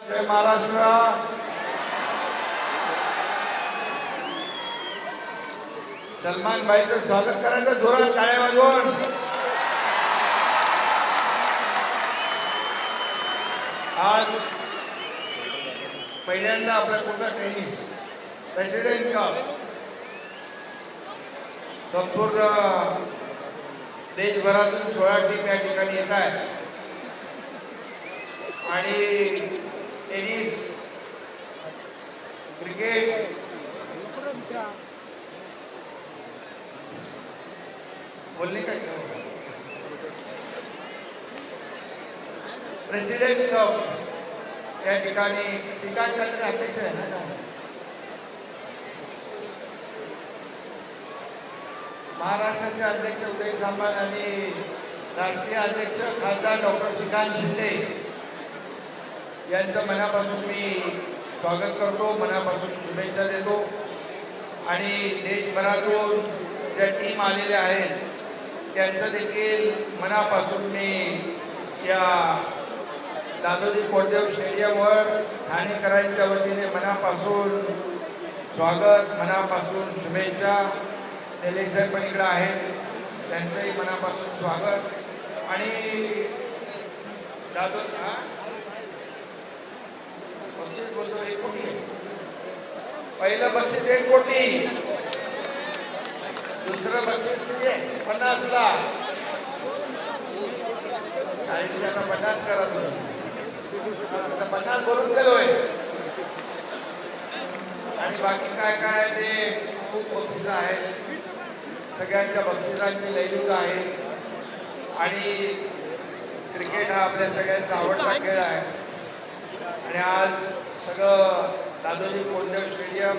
जय महाराष्ट्र। सलमान भाईचं स्वागत करायचं जोरात टाळ्या वाजवून। आज पहिल्यांदा आपला कुठला टेनिस प्रेसिडेंट कप संपूर्ण देशभरातून 16 टीम या ठिकाणी येत आहेत आणि टेनिस क्रिकेट बोलने का प्रेसिडेंट कप या ठिकाणी श्रीकांत अध्यक्ष आहे ना, महाराष्ट्राचे अध्यक्ष उदय सामंत आणि राष्ट्रीय अध्यक्ष खासदार डॉक्टर श्रीकांत शिंदे यांचं मनापासून मी स्वागत करतो, मनापासून शुभेच्छा देतो। आणि देशभरातून ज्या टीम आलेल्या आहेत त्यांचं देखील मनापासून मी या दादोजी कोंडदेव स्टेडियमवर ठाणेकरांच्या वतीने मनापासून स्वागत, मनापासून शुभेच्छा। निलेश पण इकडे आहेत, त्यांचंही मनापासून स्वागत। आणि बक्षीस बोलतो 1 कोटी, पहिलं बक्षीस 1 कोटी, दुसरं बक्षीस 50 लाख, 50 करा तुम्ही, 50 भरून गेलोय। आणि बाकी काय काय ते खूप बक्षीस आहेत, सगळ्यांच्या बक्षिसांची लैलूट आहे। आणि क्रिकेट हा आपल्या सगळ्यांचा आवडता खेळ आहे आणि आज सगळं दादोजी कोंडदेव स्टेडियम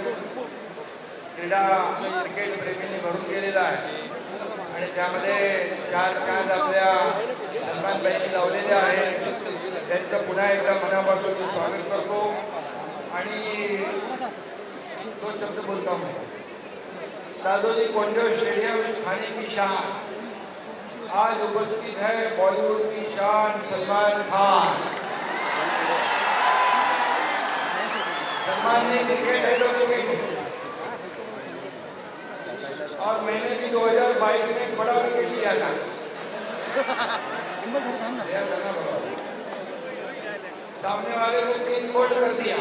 क्रीडा क्रिकेट प्रेमींनी भरून गेलेला आहे आणि त्यामध्ये 4 आपल्या सलमानबाईंनी लावलेले आहेत, त्यांचं पुन्हा एकदा मनापासून मी स्वागत करतो। आणि 2 शब्द बोलतो मी। दादोजी कोंडदेव स्टेडियम खाने की शान, आज उपस्थित है बॉलीवुड की शान सलमान खान। सलमान ने क्रिकेट एडवोकेट और मैंने भी 2022 में एक बड़ा विकेट लिया था। सामने वाले को 3 बोल्ड कर दिया।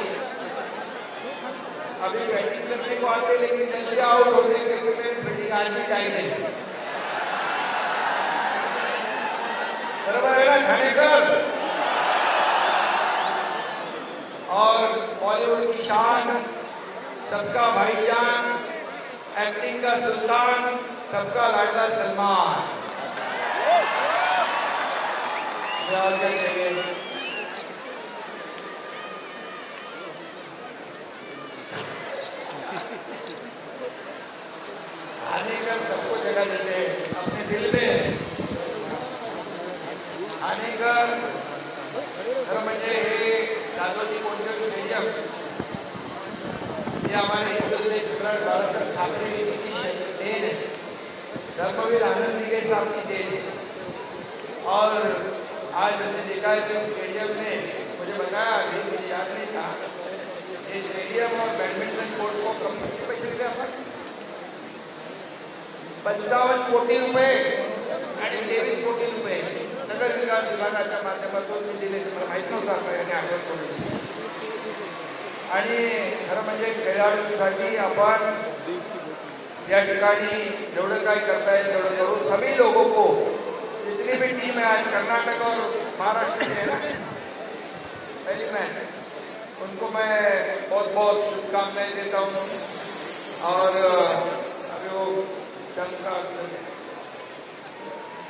अभी बैटिंग करने को आते लेकिन जल्दी आउट होते क्योंकि मेरी फील्डिंग आज भी टाइट है। बराबर है ना ठाणेकर? और बॉलीवुड की शान, सबका भाईजान, एक्टिंग का सुल्तान, सबका लाडला सलमान। ठाणेकर सबको जगह देते हैं अपने दिल में। ठाणेकर खरं म्हणजे हे दादोजी कोंडदेव स्टेडियम हे हमारे हिंदुत्व सम्राट बाळासाहेब ठाकरे की देन है, धर्मवीर आनंद दिघे साहब की देन है। और आज मैंने देखा है कि स्टेडियम ने मुझे बताया, अभी मुझे याद नहीं था, ये स्टेडियम और बैडमिंटन कोर्ट को कम कितने पैसे दिले आपण? 55 कोटी रुपये आणि 23 कोटी रुपये नगर विकास विभागाच्या माध्यमातून दिले, मला माहीत नव्हतं याने आठवण करून। आणि खरं म्हणजे खेळाडूंसाठी आपण या ठिकाणी जेवढं काय करता येईल तेवढं करू। सभी लोगों को, जितनी भी टीम है आज कर्नाटक और महाराष्ट्र में है ना पहली मैच, उनको मैं बहुत बहुत शुभकामनाएं देता हूँ। और अभी वो चंद्र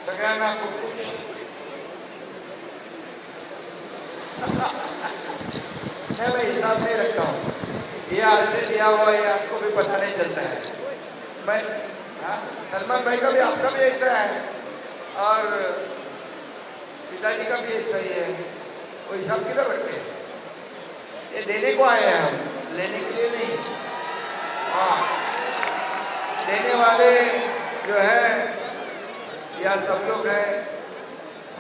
सगळ्यांना खूप खूप मैं हिसाब नहीं रखता हूँ, ये आज से दिया हुआ है, आपको भी पता नहीं चलता है। मैं सलमान भाई का भी, आपका भी ऐसा है और पिताजी का भी ऐसा ही है, वो हिसाब किधर रखते हैं? ये देने को आए हैं हम, लेने के लिए नहीं। हाँ, देने वाले जो है या सब लोग हैं,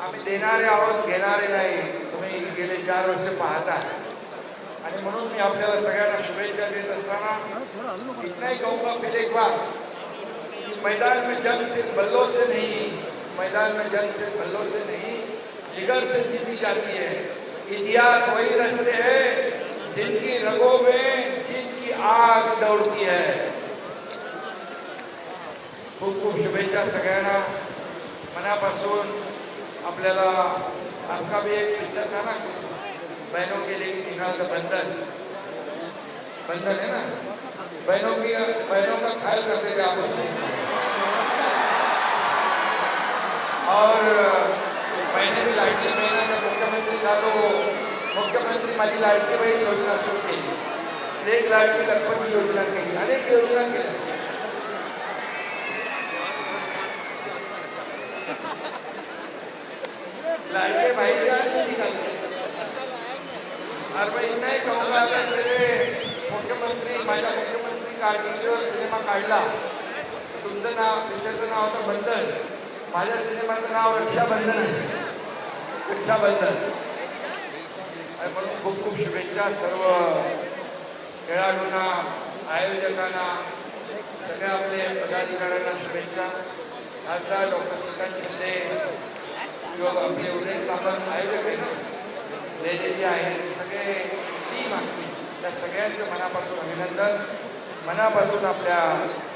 आम्ही देणारे आहोत, घेणारे नाही। तुम्ही गेले 4 वर्ष पाहता आणि म्हणून मी आपल्याला सगळ्यांना शुभेच्छा देत असताना इतना ही कहूँगा फिर एक बार कि मैदान में जंग सिर्फ बल्लों से नहीं, मैदान में जंग सिर्फ बल्लों से नहीं, जिगर से जीती जाती है। इतिहास वही रचते हैं जिनकी रगों में जिनकी आग दौड़ती है। खूप खूप शुभेच्छा सगळ्यांना मनापासून। आपल्याला आपका भी एक पिक्चर था ना, बहनों के लिए निकाल का बंधन, बंधन है ना, बहनों का ख्याल करते थे आप लोग। और मैंने भी लाडकी बहना जब मुख्यमंत्री था तो मुख्यमंत्री माझी लाडकी बहीण योजना सुरू केली, एक लाडकी लखपती योजना केली, अनेक योजना केल्या। लाडके भाई निकालते। और मैं इतना ही कहूँगा अगर मेरे मुख्यमंत्री माझ्या मुख्यमंत्री कारकिर्दीवर सिनेमा काढला, तुमचं नाव पिक्चरचं नाव होतं बंधन, माझ्या सिनेमाचं नाव रक्षाबंधन आहे, रक्षाबंधन। आणि म्हणून खूप खूप शुभेच्छा सर्व खेळाडूंना, आयोजकांना, सगळ्या आपले पदाधिकाऱ्यांना शुभेच्छा। खासदार डॉक्टर श्रीकांत शिंदे किंवा आपले उदय सामंत आयोजक आहे ना, जे आहेत सगळे टीम असतील, त्या सगळ्यांचं मनापासून अभिनंदन, मनापासून आपल्या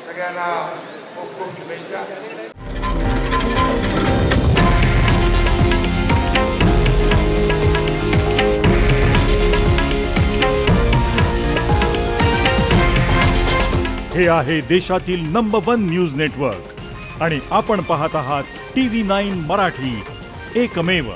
सगळ्यांना खूप खूप शुभेच्छा। हे आहे देशातील नंबर 1 न्यूज नेटवर्क आणि आपण पाहत आहात TV9 मराठी, एकमेव।